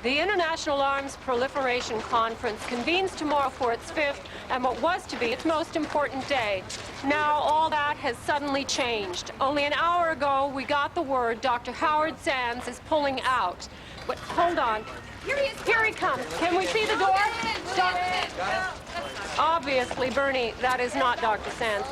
The International Arms Proliferation Conference convenes tomorrow for its fifth and what was to be its most important day. Now all that has suddenly changed. Only an hour ago, we got the word Dr. Howard Sands is pulling out. But hold on. Here he comes. Can we see the door? Obviously, Bernie, that is not Dr. Sands.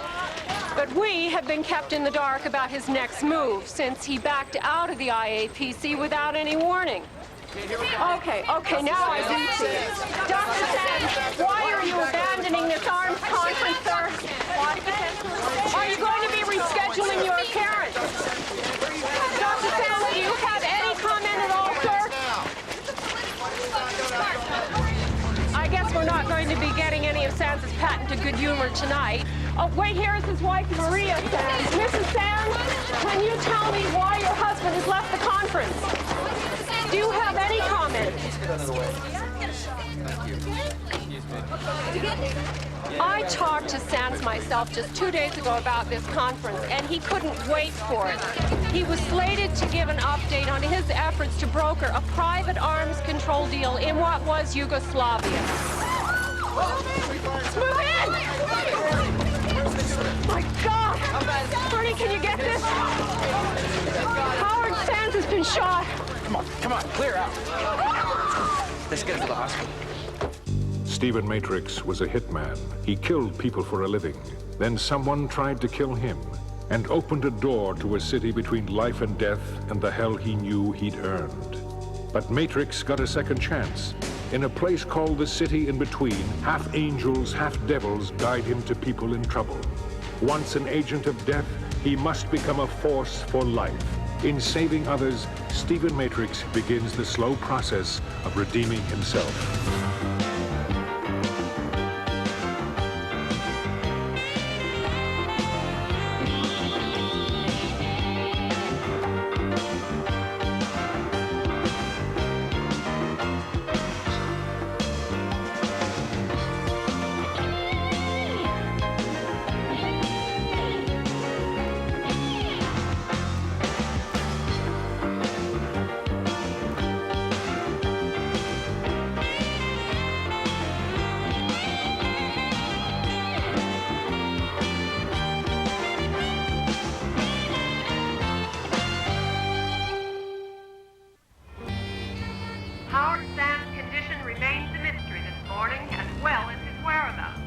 But we have been kept in the dark about his next move since he backed out of the IAPC without any warning. Okay, now I do see it. Dr. Sands, why are you abandoning this arms conference, sir? Are you going to be rescheduling your appearance? Dr. Sands, do you have any comment at all, sir? I guess we're not going to be getting any of Sands' patented good humor tonight. Oh, wait, here is his wife, Maria Sands. Mrs. Sands, can you tell me why your husband has left the conference? Do you have any comment? I talked to Sands myself just 2 days ago about this conference, and he couldn't wait for it. He was slated to give an update on his efforts to broker a private arms control deal in what was Yugoslavia. Move in! My God! Bernie, can you get this? Howard Sands has been shot. Come on, clear out. Let's get him to the hospital. Steven Matrix was a hitman. He killed people for a living. Then someone tried to kill him and opened a door to a city between life and death and the hell he knew he'd earned. But Matrix got a second chance. In a place called the City in Between, half angels, half devils guide him to people in trouble. Once an agent of death, he must become a force for life. In saving others, Steven Matrix begins the slow process of redeeming himself. Howard Sands' condition remains a mystery this morning, as well as his whereabouts.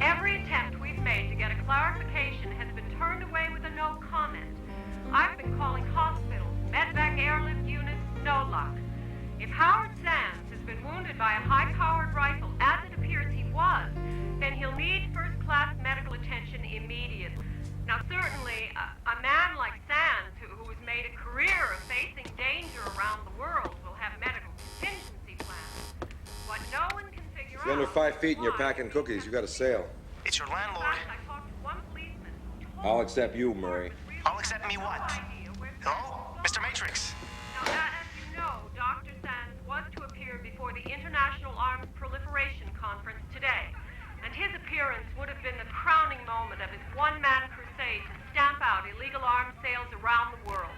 Every attempt we've made to get a clarification has been turned away with a no comment. I've been calling hospitals, medvac airlift units, no luck. If Howard Sands has been wounded by a high-powered rifle, as it appears he was, then he'll need first-class medical attention immediately. Now, certainly, a man like Sands, who has made a career of facing danger around the world, will have medical contingency plans. What no one can figure out... If you're under 5 feet and you're packing cookies, you got a sale. It's your landlord. I talked to one policeman who told I'll me accept you, Murray. I'll accept me what? Hello? Mr. Matrix? Now, as you know, Dr. Sands was to appear before the International Arms Proliferation Conference today. And his appearance would have been the crowning moment of his one-man crusade to stamp out illegal arms sales around the world.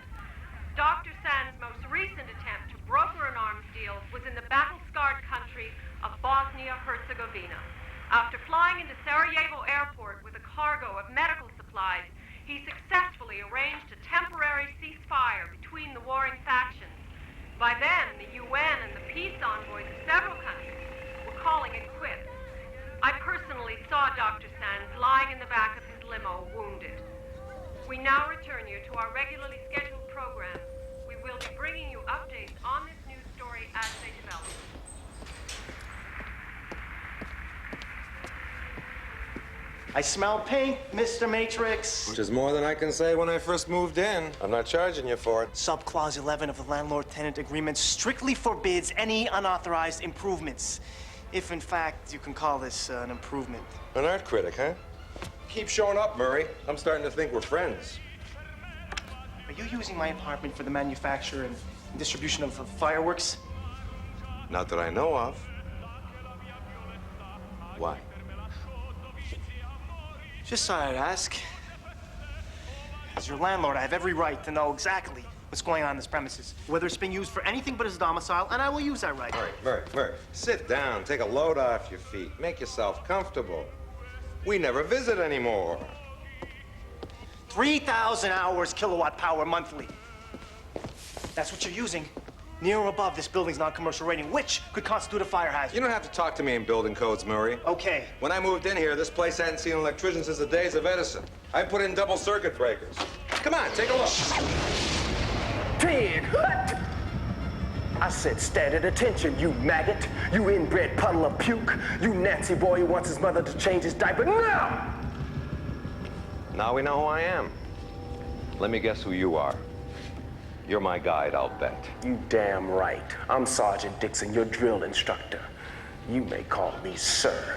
Dr. Sands' most recent attempt to broker an arms deal was in the battle-scarred country of Bosnia-Herzegovina. After flying into Sarajevo Airport with a cargo of medical supplies, he successfully arranged a temporary ceasefire between the warring factions. By then, the UN and the peace envoys of several countries were calling it quits. I personally saw Dr. Sands lying in the back of his limo, wounded. We now return you to our regularly scheduled program. We will be bringing you updates on this news story as they develop. I smell pink, Mr. Matrix. Which is more than I can say when I first moved in. I'm not charging you for it. Subclause 11 of the landlord-tenant agreement strictly forbids any unauthorized improvements. If, in fact, you can call this an improvement. An art critic, huh? Keep showing up, Murray. I'm starting to think we're friends. Are you using my apartment for the manufacture and distribution of fireworks? Not that I know of. Why? Just thought I'd ask. As your landlord, I have every right to know exactly what's going on this premises, whether it's been used for anything but his domicile, and I will use that right. All right, Murray, sit down, take a load off your feet, make yourself comfortable. We never visit anymore. 3,000 hours kilowatt power monthly. That's what you're using. Near or above this building's non-commercial rating, which could constitute a fire hazard. You don't have to talk to me in building codes, Murray. Okay. When I moved in here, this place hadn't seen an electrician since the days of Edison. I put in double circuit breakers. Come on, take a look. Pig, what? I said stand at attention, you maggot. You inbred puddle of puke. You Nazi boy who wants his mother to change his diaper now! Now we know who I am. Let me guess who you are. You're my guide, I'll bet. You damn right. I'm Sergeant Dixon, your drill instructor. You may call me sir.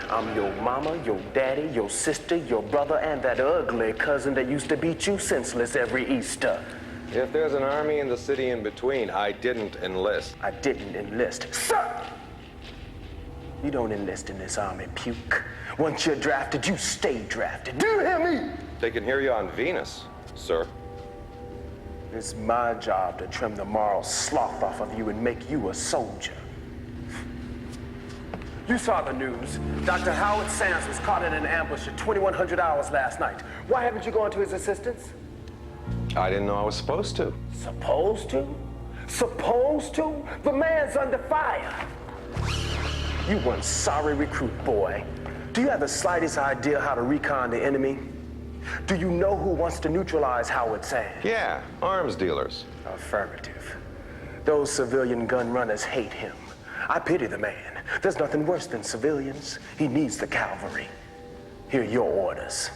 I'm your mama, your daddy, your sister, your brother, and that ugly cousin that used to beat you senseless every Easter. If there's an army in the city in between, I didn't enlist. I didn't enlist. Sir! You don't enlist in this army, puke. Once you're drafted, you stay drafted. Do you hear me? They can hear you on Venus, sir. It's my job to trim the moral sloth off of you and make you a soldier. You saw the news. Dr. Howard Sands was caught in an ambush at 2100 hours last night. Why haven't you gone to his assistance? I didn't know I was supposed to. Supposed to? Supposed to? The man's under fire. You one sorry recruit, boy. Do you have the slightest idea how to recon the enemy? Do you know who wants to neutralize Howard Sands? Yeah, arms dealers. Affirmative. Those civilian gun runners hate him. I pity the man. There's nothing worse than civilians. He needs the cavalry. Here are your orders.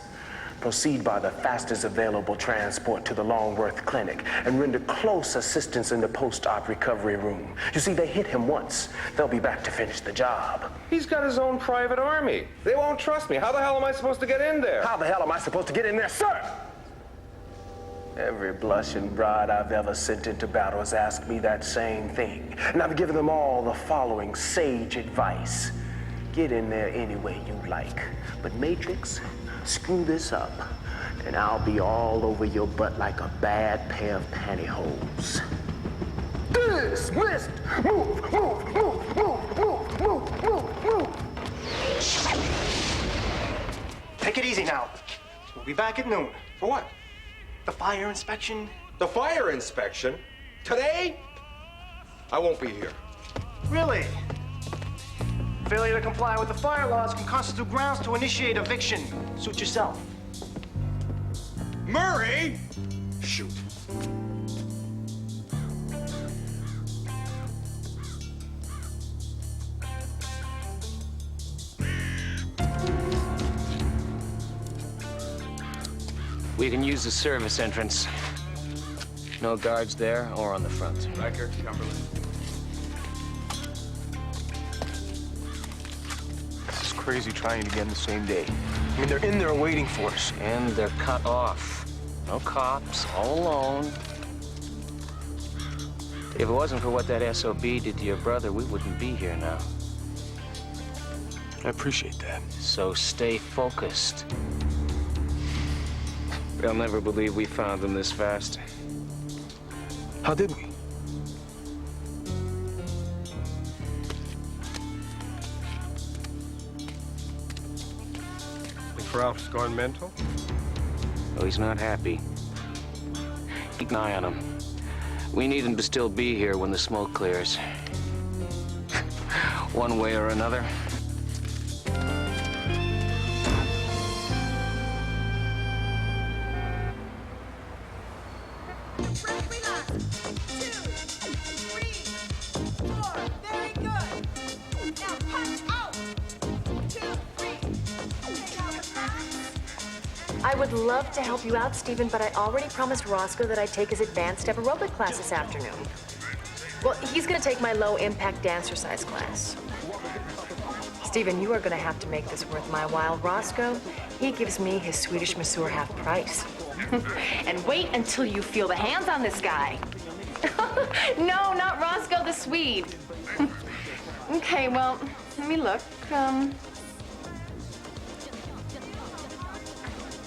Proceed by the fastest available transport to the Longworth Clinic and render close assistance in the post-op recovery room. You see, they hit him once. They'll be back to finish the job. He's got his own private army. They won't trust me. How the hell am I supposed to get in there? How the hell am I supposed to get in there, sir? Every blushing bride I've ever sent into battle has asked me that same thing. And I've given them all the following sage advice. Get in there any way you like. But Matrix, screw this up, and I'll be all over your butt like a bad pair of pantyhose. Dismissed! Move, move, move, move, move, move, move, move! Take it easy now. We'll be back at noon. For what? The fire inspection. The fire inspection? Today? I won't be here. Really? Failure to comply with the fire laws can constitute grounds to initiate eviction. Suit yourself. Murray! Shoot. We can use the service entrance. No guards there or on the front. Riker, Cumberland. This is crazy trying it again the same day. I mean, they're in there waiting for us. And they're cut off. No cops, all alone. If it wasn't for what that SOB did to your brother, we wouldn't be here now. I appreciate that. So stay focused. They'll never believe we found them this fast. How did we? If Ralph's gone mental? Oh, he's not happy. Keep an eye on him. We need him to still be here when the smoke clears. One way or another. I would love to help you out, Stephen, but I already promised Roscoe that I'd take his advanced step aerobic class this afternoon. Well, he's gonna take my low-impact dancercise class. Stephen, you are gonna have to make this worth my while. Roscoe, he gives me his Swedish masseur half price. And wait until you feel the hands on this guy. No, not Roscoe the Swede. Okay, well, let me look.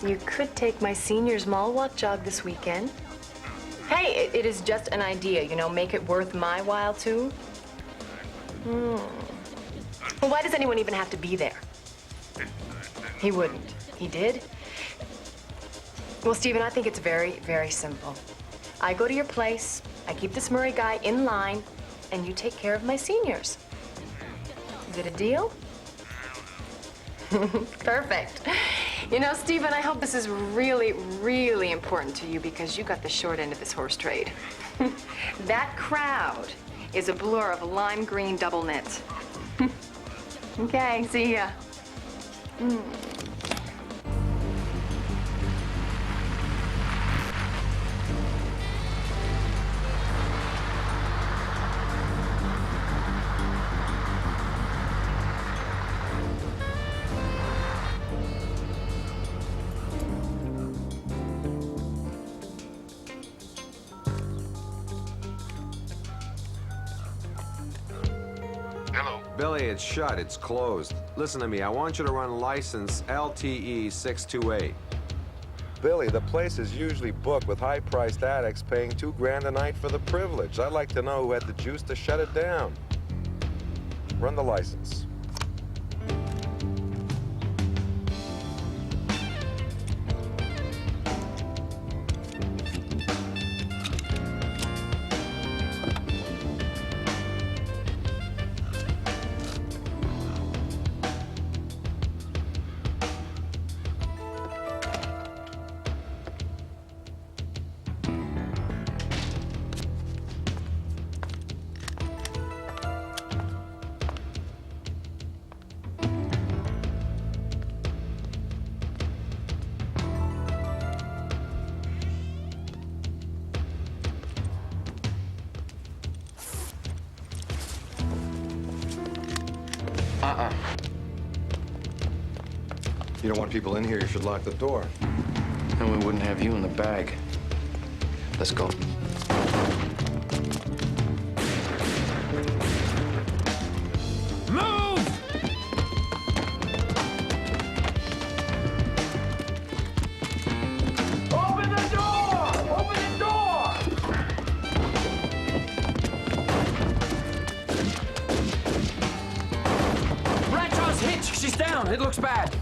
You could take my senior's mall walk jog this weekend. Hey, it is just an idea, you know, make it worth my while, too. Well, why does anyone even have to be there? He wouldn't. He did? Well, Steven, I think it's very, very simple. I go to your place, I keep this Murray guy in line, and you take care of my seniors. Is it a deal? Perfect. You know, Steven, I hope this is really, really important to you because you got the short end of this horse trade. That crowd is a blur of lime green double knit. Okay, see ya. Billy, it's shut. It's closed. Listen to me. I want you to run license LTE 628. Billy, the place is usually booked with high-priced addicts paying $2 grand a night for the privilege. I'd like to know who had the juice to shut it down. Run the license. You don't want people in here, you should lock the door. And we wouldn't have you in the bag. Let's go. Move! Open the door! Open the door! Bradshaw's hitch! She's down! It looks bad!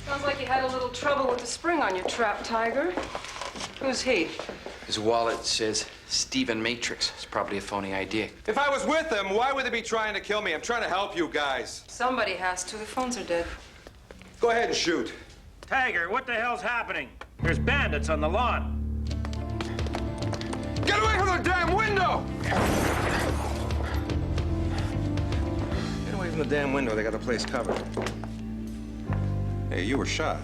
Sounds like you had a little trouble with the spring on your trap, Tiger. Who's he? His wallet says Steven Matrix. It's probably a phony ID. If I was with them, why would they be trying to kill me? I'm trying to help you guys. Somebody has to. The phones are dead. Go ahead and shoot. Tiger, what the hell's happening? There's bandits on the lawn. Get away from the damn window! Get away from the damn window. They got the place covered. Hey, you were shot.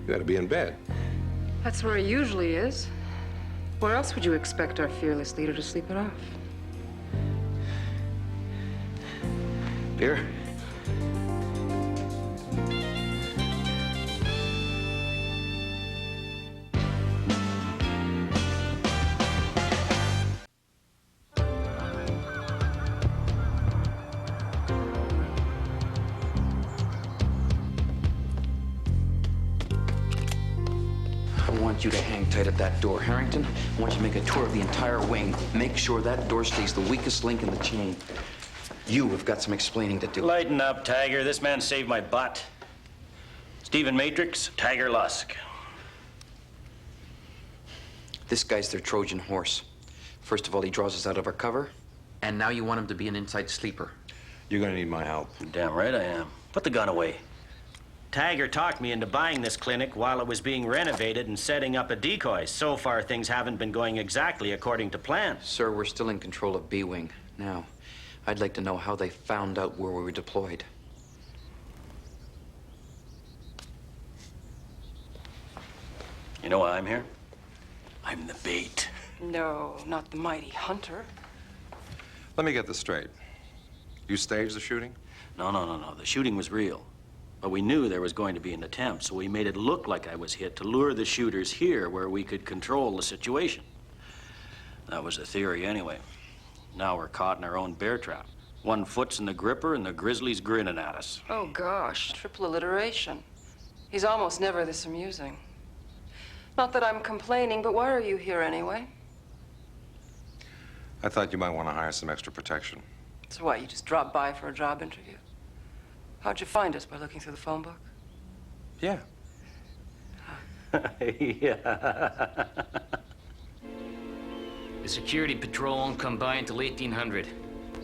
You ought to be in bed. That's where he usually is. Where else would you expect our fearless leader to sleep it off? Beer? I want you to hang tight at that door, Harrington. I want you to make a tour of the entire wing. Make sure that door stays the weakest link in the chain. You have got some explaining to do. Lighten up, Tiger. This man saved my butt. Steven Matrix, Tiger Lusk. This guy's their Trojan horse. First of all, he draws us out of our cover, and now you want him to be an inside sleeper. You're gonna need my help. Damn right I am. Put the gun away. Tiger talked me into buying this clinic while it was being renovated and setting up a decoy. So far, things haven't been going exactly according to plan. Sir, we're still in control of B-Wing. Now, I'd like to know how they found out where we were deployed. You know why I'm here? I'm the bait. No, not the mighty hunter. Let me get this straight. You staged the shooting? No. The shooting was real. But we knew there was going to be an attempt, so we made it look like I was hit to lure the shooters here where we could control the situation. That was the theory anyway. Now we're caught in our own bear trap. One foot's in the gripper and the grizzly's grinning at us. Oh, gosh. Triple alliteration. He's almost never this amusing. Not that I'm complaining, but why are you here anyway? I thought you might want to hire some extra protection. So what, you just dropped by for a job interview? How'd you find us? By looking through the phone book? Yeah. Yeah. The security patrol won't come by until 1800.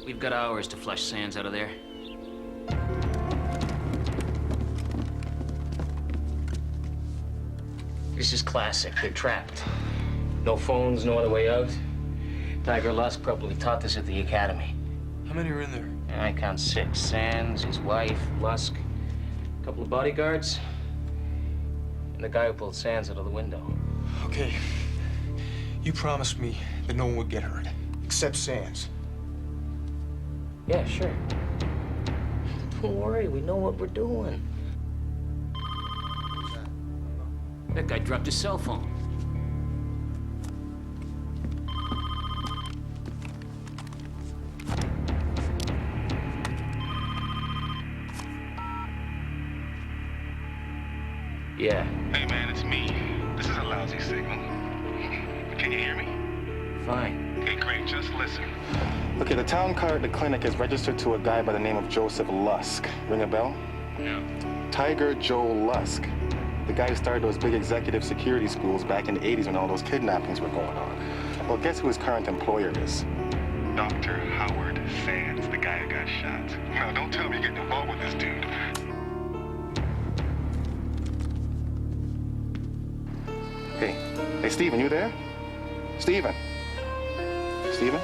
We've got hours to flush Sands out of there. This is classic. They're trapped. No phones, no other way out. Tiger Lusk probably taught this at the academy. How many are in there? I count 6. Sands, his wife, Lusk, a couple of bodyguards, and the guy who pulled Sands out of the window. Okay. You promised me that no one would get hurt, except Sands. Yeah, sure. Don't worry, we know what we're doing. That guy dropped his cell phone. Yeah. Hey, man, it's me. This is a lousy signal. Can you hear me? Fine. Okay, great. Just listen. Okay, the town car at the clinic is registered to a guy by the name of Joseph Lusk. Ring a bell? Yeah. Tiger Joe Lusk. The guy who started those big executive security schools back in the 80s when all those kidnappings were going on. Well, guess who his current employer is? Dr. Howard Sands, the guy who got shot. No, don't tell me you're getting involved with this dude. Hey, Steven, you there? Steven? Steven?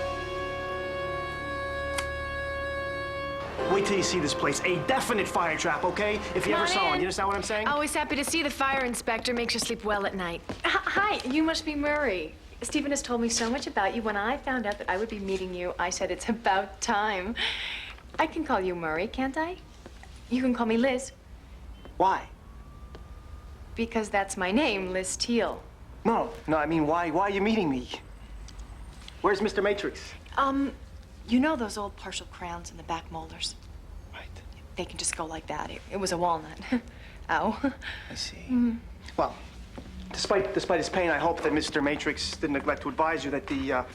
Wait till you see this place. A definite fire trap, okay? If you ever saw one. You understand what I'm saying? Always happy to see the fire inspector. Makes you sleep well at night. Hi, you must be Murray. Stephen has told me so much about you. When I found out that I would be meeting you, I said it's about time. I can call you Murray, can't I? You can call me Liz. Why? Because that's my name, Liz Teal. No, I mean, why are you meeting me? Where's Mr. Matrix? You know those old partial crowns in the back molders? Right. They can just go like that. It was a walnut. Ow. I see. Well, despite his pain, I hope that Mr. Matrix didn't neglect to advise you that the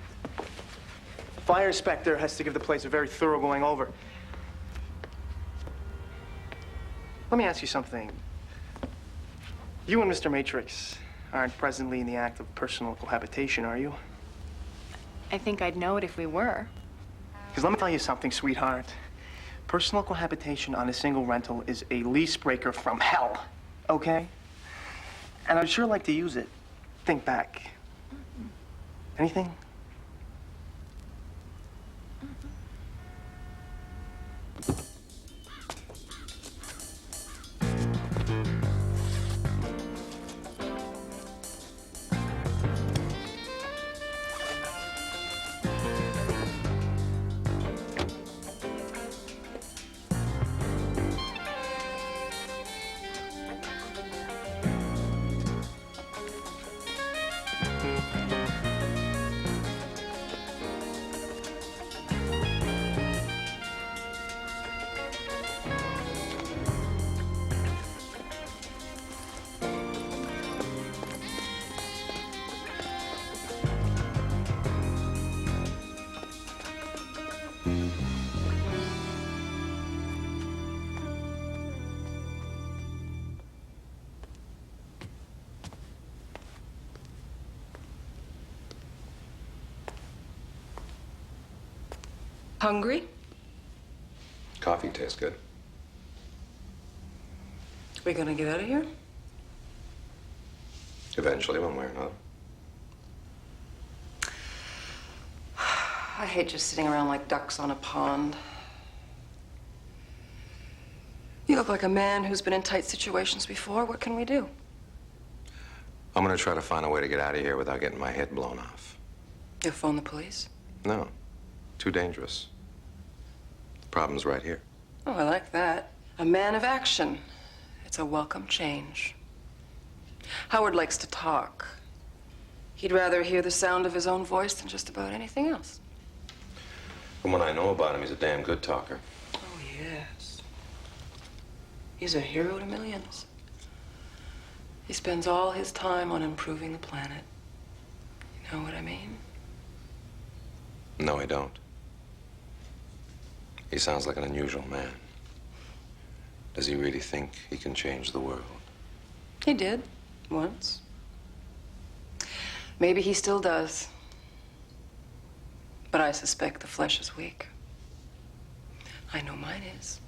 fire inspector has to give the place a very thorough going over. Let me ask you something. You and Mr. Matrix aren't presently in the act of personal cohabitation, are you? I think I'd know it if we were. Because let me tell you something, sweetheart. Personal cohabitation on a single rental is a lease breaker from hell, okay? And I'd sure like to use it. Think back. Anything? Hungry? Coffee tastes good. We gonna get out of here? Eventually, one way or another. I hate just sitting around like ducks on a pond. You look like a man who's been in tight situations before. What can we do? I'm gonna try to find a way to get out of here without getting my head blown off. You'll phone the police? No. Too dangerous. The problem's right here. Oh, I like that. A man of action. It's a welcome change. Howard likes to talk. He'd rather hear the sound of his own voice than just about anything else. From what I know about him, he's a damn good talker. Oh, yes. He's a hero to millions. He spends all his time on improving the planet. You know what I mean? No, I don't. He sounds like an unusual man. Does he really think he can change the world? He did, once. Maybe he still does. But I suspect the flesh is weak. I know mine is.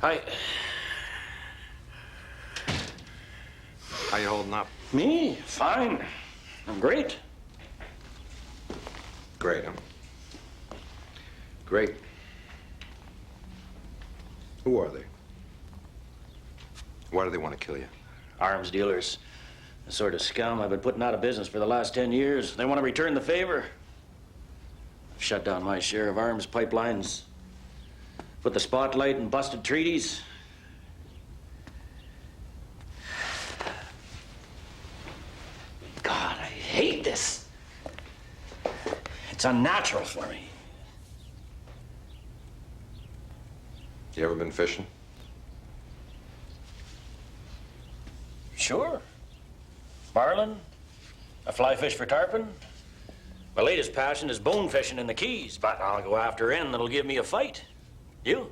Hi. How you holding up? Me? Fine. I'm great. Great, huh? Great. Who are they? Why do they want to kill you? Arms dealers. The sort of scum I've been putting out of business for the last 10 years. They want to return the favor. I've shut down my share of arms pipelines. Put the spotlight in busted treaties. God, I hate this. It's unnatural for me. You ever been fishing? Sure. Marlin, a fly fish for tarpon. My latest passion is bone fishing in the Keys, but I'll go after N that'll give me a fight. You?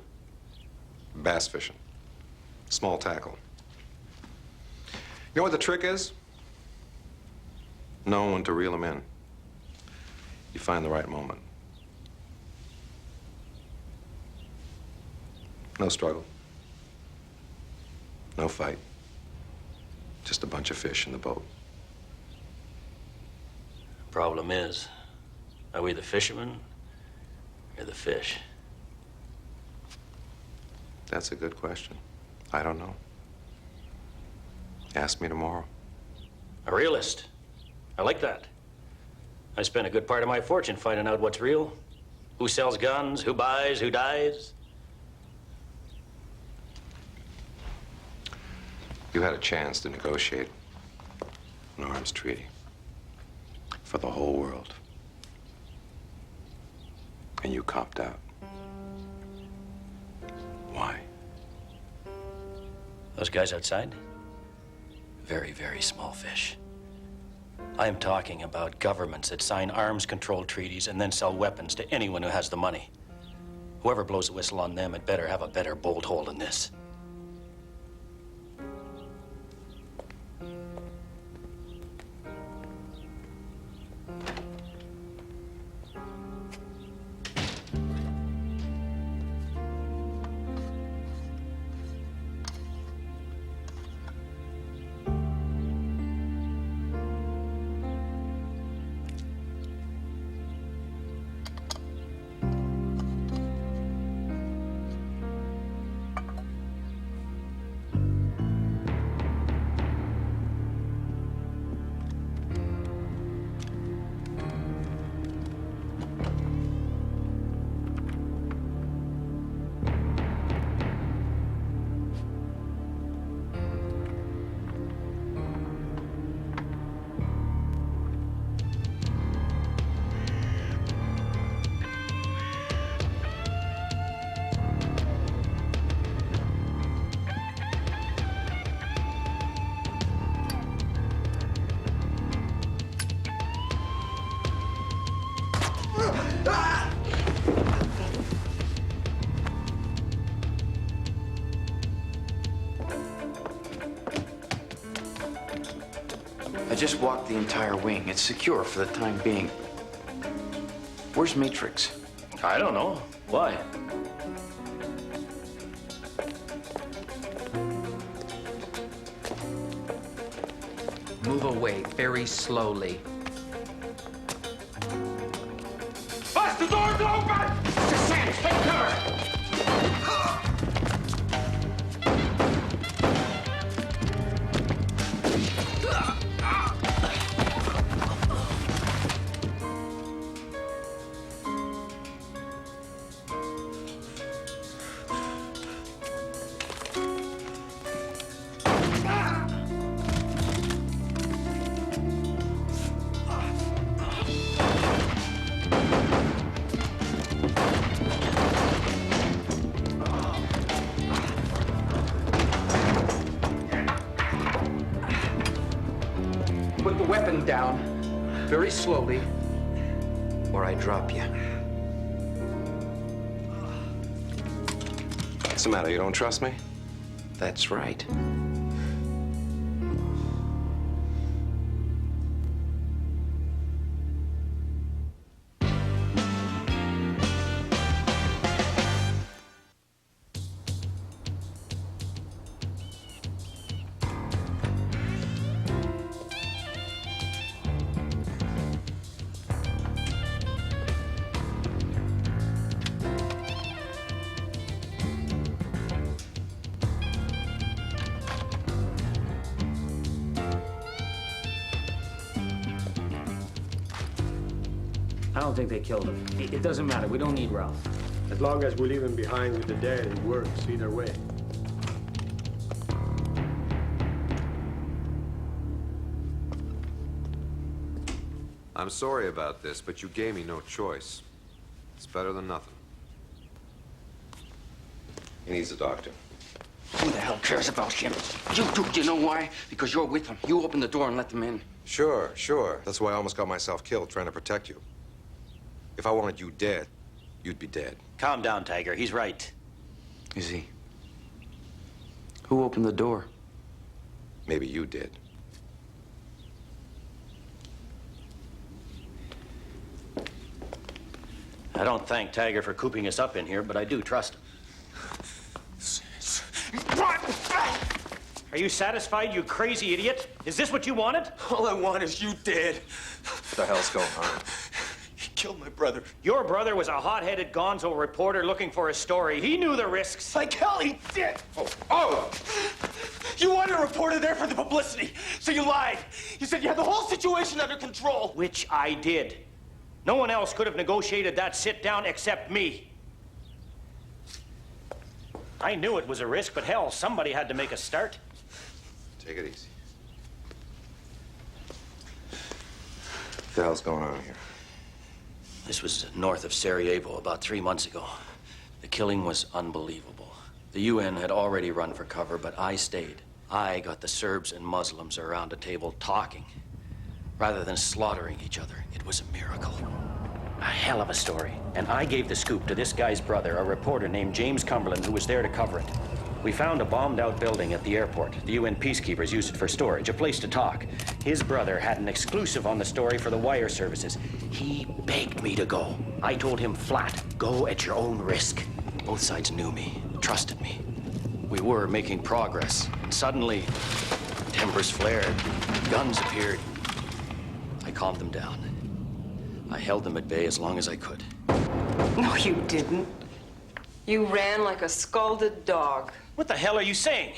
Bass fishing. Small tackle. You know what the trick is? Knowing when to reel them in. You find the right moment. No struggle. No fight. Just a bunch of fish in the boat. Problem is, are we the fishermen or the fish? That's a good question. I don't know. Ask me tomorrow. A realist. I like that. I spent a good part of my fortune finding out what's real. Who sells guns, who buys, who dies. You had a chance to negotiate an arms treaty for the whole world. And you copped out. Why? Those guys outside? Very, very small fish. I am talking about governments that sign arms control treaties and then sell weapons to anyone who has the money. Whoever blows a whistle on them had better have a better bolt hole than this. just walk the entire wing. It's secure for the time being. Where's Matrix? I don't know. Why? Move away very slowly. Bust, the door's open! Descend, take cover! Put the weapon down very slowly, or I drop you. What's the matter? You don't trust me? That's right. I don't think they killed him. It doesn't matter. We don't need Ralph. As long as we leave him behind with the dead, it works either way. I'm sorry about this, but you gave me no choice. It's better than nothing. He needs a doctor. Who the hell cares about him? You do. You know why? Because you're with him. You open the door and let them in. Sure, sure. That's why I almost got myself killed trying to protect you. If I wanted you dead, you'd be dead. Calm down, Tiger. He's right. Is he? Who opened the door? Maybe you did. I don't thank Tiger for cooping us up in here, but I do trust him. Are you satisfied, you crazy idiot? Is this what you wanted? All I want is you dead. What the hell's going on? He killed my brother. Your brother was a hot-headed gonzo reporter looking for a story. He knew the risks. Like hell he did. Oh! You wanted a reporter there for the publicity, so you lied. You said you had the whole situation under control. Which I did. No one else could have negotiated that sit-down except me. I knew it was a risk, but hell, somebody had to make a start. Take it easy. What the hell's going on here? This was north of Sarajevo about 3 months ago. The killing was unbelievable. The UN had already run for cover, but I stayed. I got the Serbs and Muslims around a table talking. Rather than slaughtering each other, it was a miracle. A hell of a story. And I gave the scoop to this guy's brother, a reporter named James Cumberland, who was there to cover it. We found a bombed-out building at the airport. The UN peacekeepers used it for storage, a place to talk. His brother had an exclusive on the story for the wire services. He begged me to go. I told him flat, go at your own risk. Both sides knew me, trusted me. We were making progress, and suddenly, timbers flared, guns appeared. I calmed them down. I held them at bay as long as I could. No, you didn't. You ran like a scalded dog. What the hell are you saying?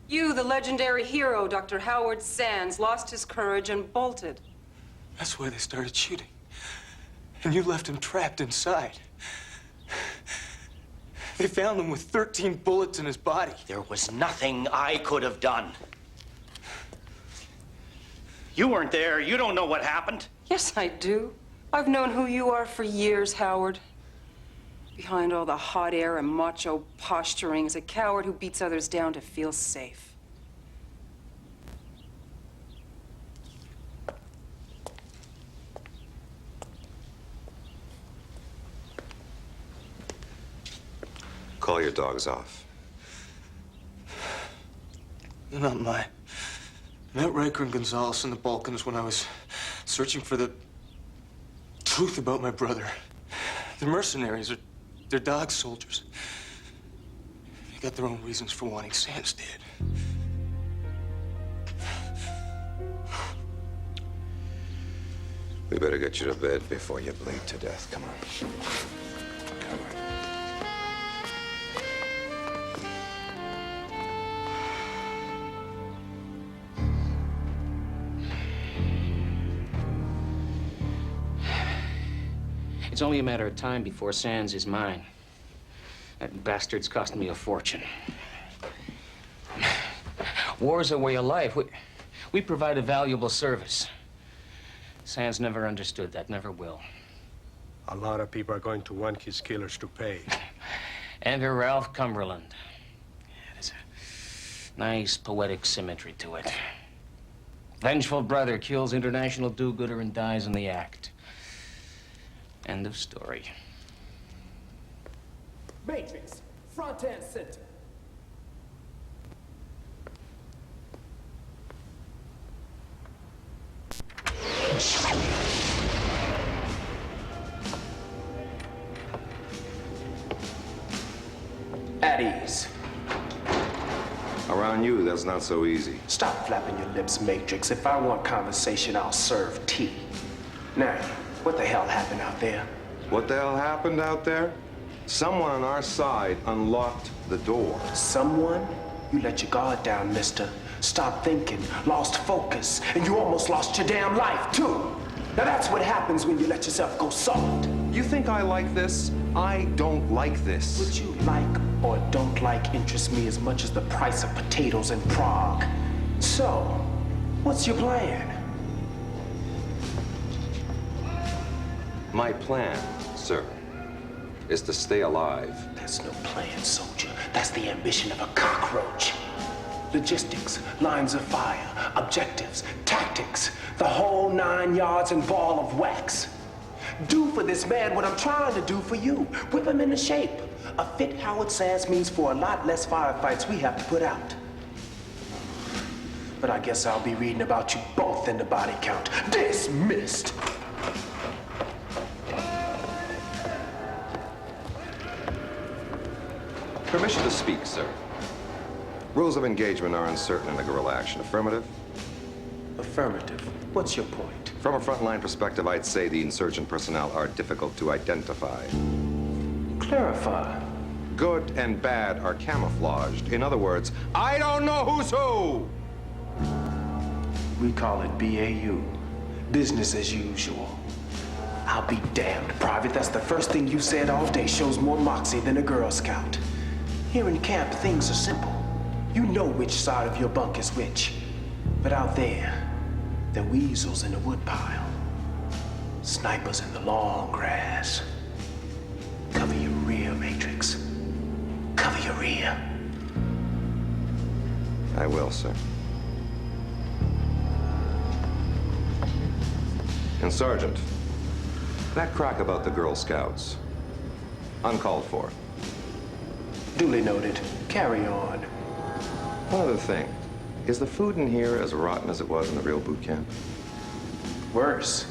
You, the legendary hero, Dr. Howard Sands, lost his courage and bolted. That's why they started shooting. And you left him trapped inside. They found him with 13 bullets in his body. There was nothing I could have done. You weren't there. You don't know what happened. Yes, I do. I've known who you are for years, Howard. Behind all the hot air and macho posturing is a coward who beats others down to feel safe. Call your dogs off. They're not mine. Met Riker and Gonzalez in the Balkans when I was searching for the truth about my brother. They're mercenaries. They're dog soldiers. They got their own reasons for wanting Sands dead. We better get you to bed before you bleed to death. Come on. Come on. It's only a matter of time before Sands is mine. That bastard's cost me a fortune. War's a way of life. We provide a valuable service. Sands never understood that, never will. A lot of people are going to want his killers to pay. Enter Ralph Cumberland. Yeah, there's a nice poetic symmetry to it. Vengeful brother kills international do-gooder and dies in the act. End of story. Matrix, front and center. At ease. Around you, that's not so easy. Stop flapping your lips, Matrix. If I want conversation, I'll serve tea. Now, what the hell happened out there? What the hell happened out there? Someone on our side unlocked the door. Someone? You let your guard down, mister. Stopped thinking, lost focus, and you almost lost your damn life, too. Now that's what happens when you let yourself go soft. You think I like this? I don't like this. What you like or don't like interests me as much as the price of potatoes in Prague. So, what's your plan? My plan, sir, is to stay alive. That's no plan, soldier. That's the ambition of a cockroach. Logistics, lines of fire, objectives, tactics, the whole 9 yards and ball of wax. Do for this man what I'm trying to do for you. Whip him into shape. A fit howitzer ass means for a lot less firefights we have to put out. But I guess I'll be reading about you both in the body count. Dismissed. Permission to speak, sir. Rules of engagement are uncertain in a guerrilla action. Affirmative? Affirmative. What's your point? From a frontline perspective, I'd say the insurgent personnel are difficult to identify. Clarify. Good and bad are camouflaged. In other words, I don't know who's who! We call it BAU. Business as usual. I'll be damned, Private. That's the first thing you said all day. Shows more moxie than a Girl Scout. Here in camp, things are simple. You know which side of your bunk is which. But out there, they're weasels in the woodpile. Snipers in the long grass. Cover your rear, Matrix. Cover your rear. I will, sir. And Sergeant, that crack about the Girl Scouts, uncalled for. Duly noted. Carry on. One other thing. Is the food in here as rotten as it was in the real boot camp? Worse.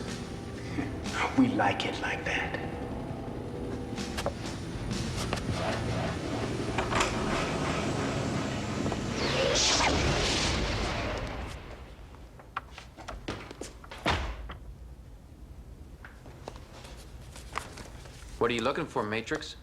We like it like that. What are you looking for, Matrix?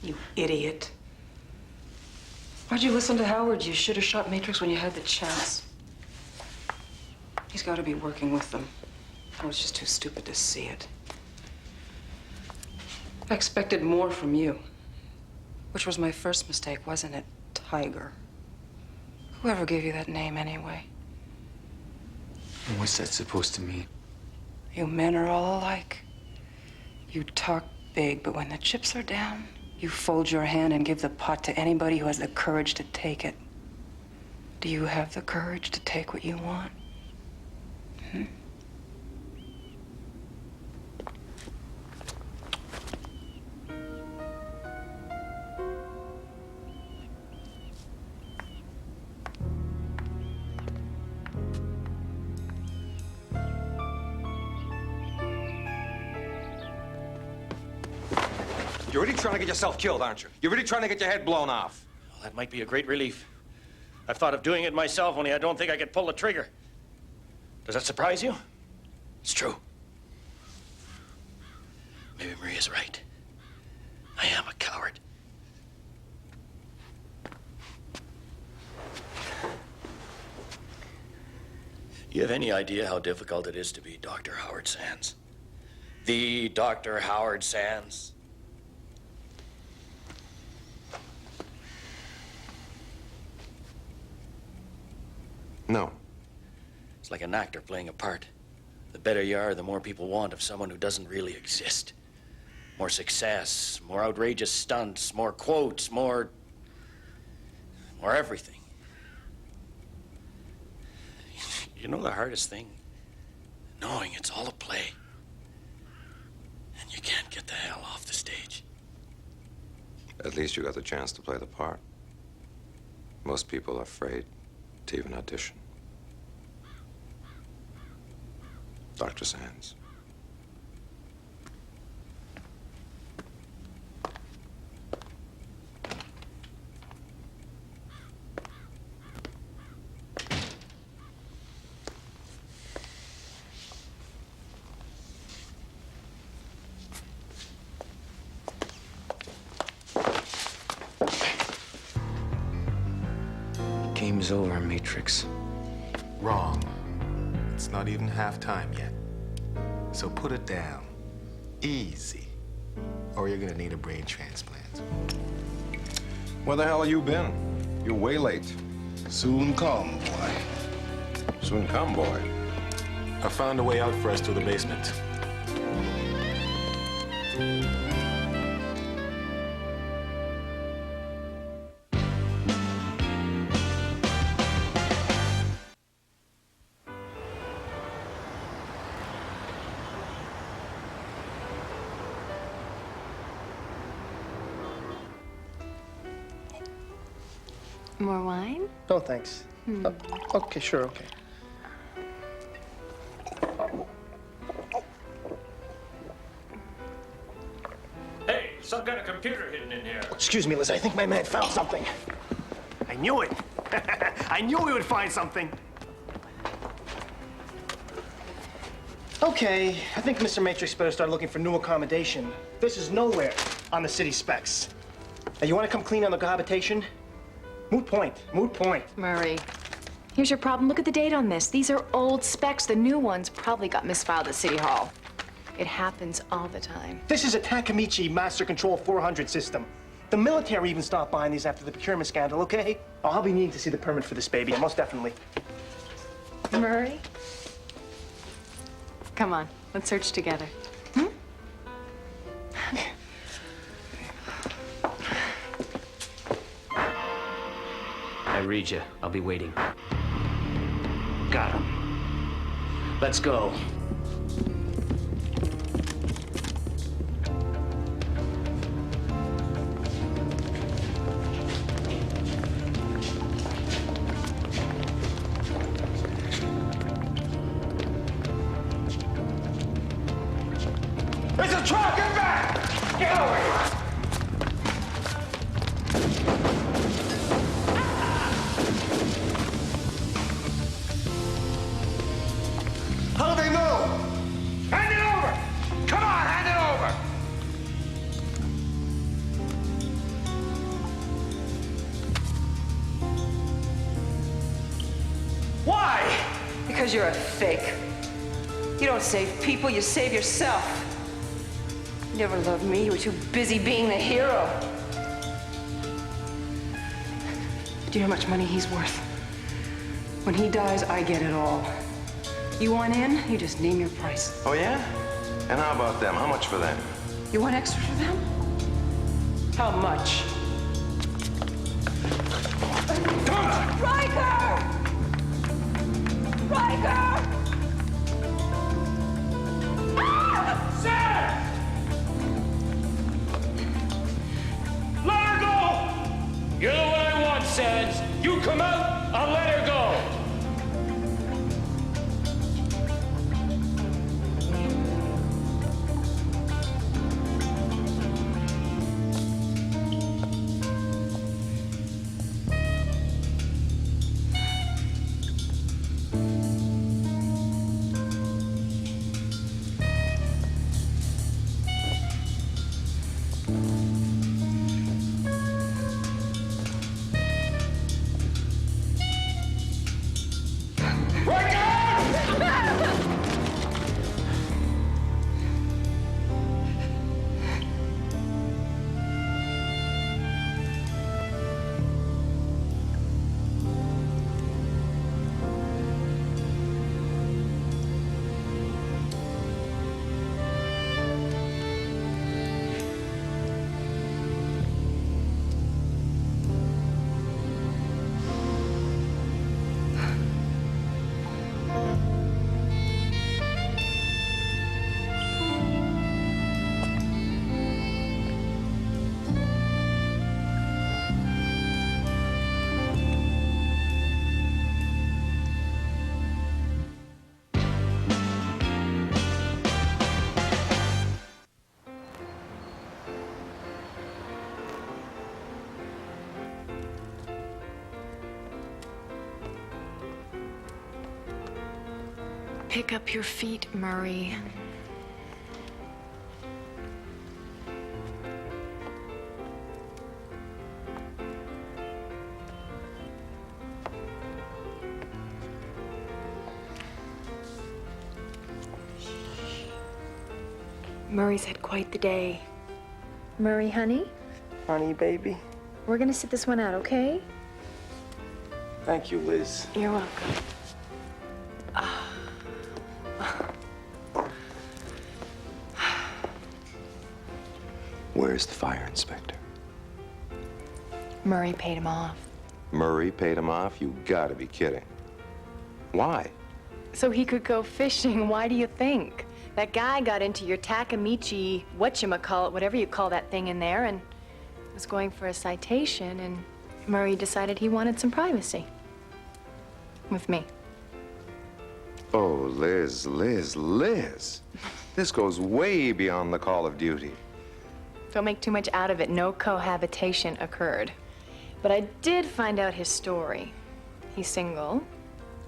You idiot. Why'd you listen to Howard? You should have shot Matrix when you had the chance. He's got to be working with them. I was just too stupid to see it. I expected more from you. Which was my first mistake, wasn't it, Tiger? Whoever gave you that name anyway? And what's that supposed to mean? You men are all alike. You talk big, but when the chips are down, you fold your hand and give the pot to anybody who has the courage to take it. Do you have the courage to take what you want? Hmm? You're really trying to get yourself killed, aren't you? You're really trying to get your head blown off. Well, that might be a great relief. I've thought of doing it myself, only I don't think I could pull the trigger. Does that surprise you? It's true. Maybe Maria's right. I am a coward. You have any idea how difficult it is to be Dr. Howard Sands? The Dr. Howard Sands? No. It's like an actor playing a part. The better you are, the more people want of someone who doesn't really exist. More success, more outrageous stunts, more quotes, more everything. You know the hardest thing? Knowing it's all a play. And you can't get the hell off the stage. At least you got the chance to play the part. Most people are afraid to even audition. Dr. Sands. Game's over, Matrix. Wrong. It's not even halftime yet. So put it down. Easy. Or you're gonna need a brain transplant. Where the hell have you been? You're way late. Soon come, boy. Soon come, boy. I found a way out for us to the basement. More wine? No, thanks. Okay, sure, okay. Hey, some kind of computer hidden in here. Excuse me, Liz, I think my man found something. I knew it. I knew we would find something. Okay, I think Mr. Matrix better start looking for new accommodation. This is nowhere on the city specs. Now, you want to come clean on the cohabitation? Moot point, moot point. Murray, here's your problem. Look at the date on this. These are old specs. The new ones probably got misfiled at City Hall. It happens all the time. This is a Takamichi Master Control 400 system. The military even stopped buying these after the procurement scandal, okay? Oh, I'll be needing to see the permit for this baby, most definitely. Murray? Come on, let's search together. Hmm? I read you. I'll be waiting. Got him. Let's go. It's a truck! Get back! Get over here! How do they move? Hand it over! Come on, hand it over! Why? Because you're a fake. You don't save people, you save yourself. You never loved me. You were too busy being the hero. Do you know how much money he's worth? When he dies, I get it all. You want in? You just name your price. Oh, yeah? And how about them? How much for them? You want extra for them? How much? Riker! Riker! Sir! Let her go! You're the one I want, Sands. You come out, I'll let her go. Pick up your feet, Murray. Murray's had quite the day. Murray, honey? Honey, baby. We're gonna sit this one out, okay? Thank you, Liz. You're welcome. Where's the fire inspector? Murray paid him off. Murray paid him off? You gotta be kidding. Why? So he could go fishing. Why do you think? That guy got into your Takamichi, whatchamacallit, whatever you call that thing in there, and was going for a citation, and Murray decided he wanted some privacy. With me. Oh, Liz. This goes way beyond the call of duty. Don't make too much out of it. No cohabitation occurred. But I did find out his story. He's single,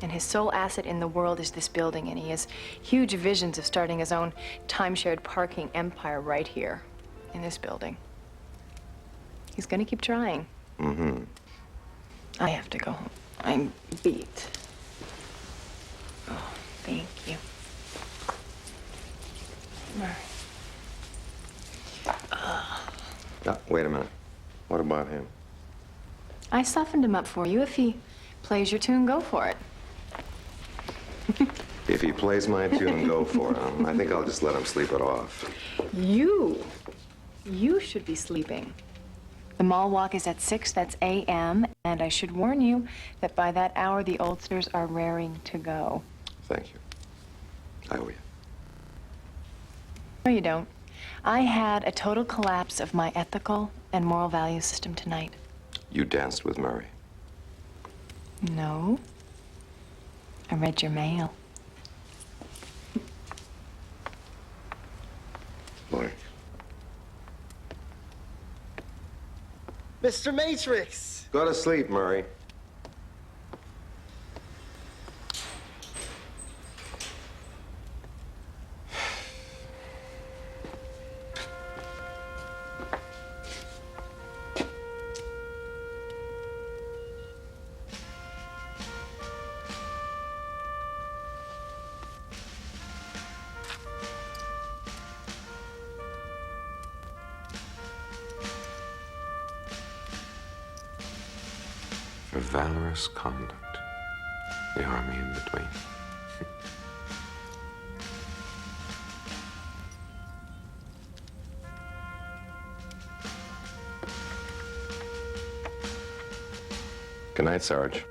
and his sole asset in the world is this building, and he has huge visions of starting his own time-shared parking empire right here in this building. He's gonna keep trying. Mm-hmm. I have to go home. I'm beat. Oh, thank you. Murray. Wait a minute. What about him? I softened him up for you. If he plays your tune, go for it. If he plays my tune, go for it. I think I'll just let him sleep it off. You should be sleeping. The mall walk is at 6, that's a.m., and I should warn you that by that hour, the oldsters are raring to go. Thank you. I owe you. No, you don't. I had a total collapse of my ethical and moral value system tonight. You danced with Murray. No. I read your mail. Look. Mr. Matrix! Go to sleep, Murray. valorous conduct. The army in between. Good night, Sarge.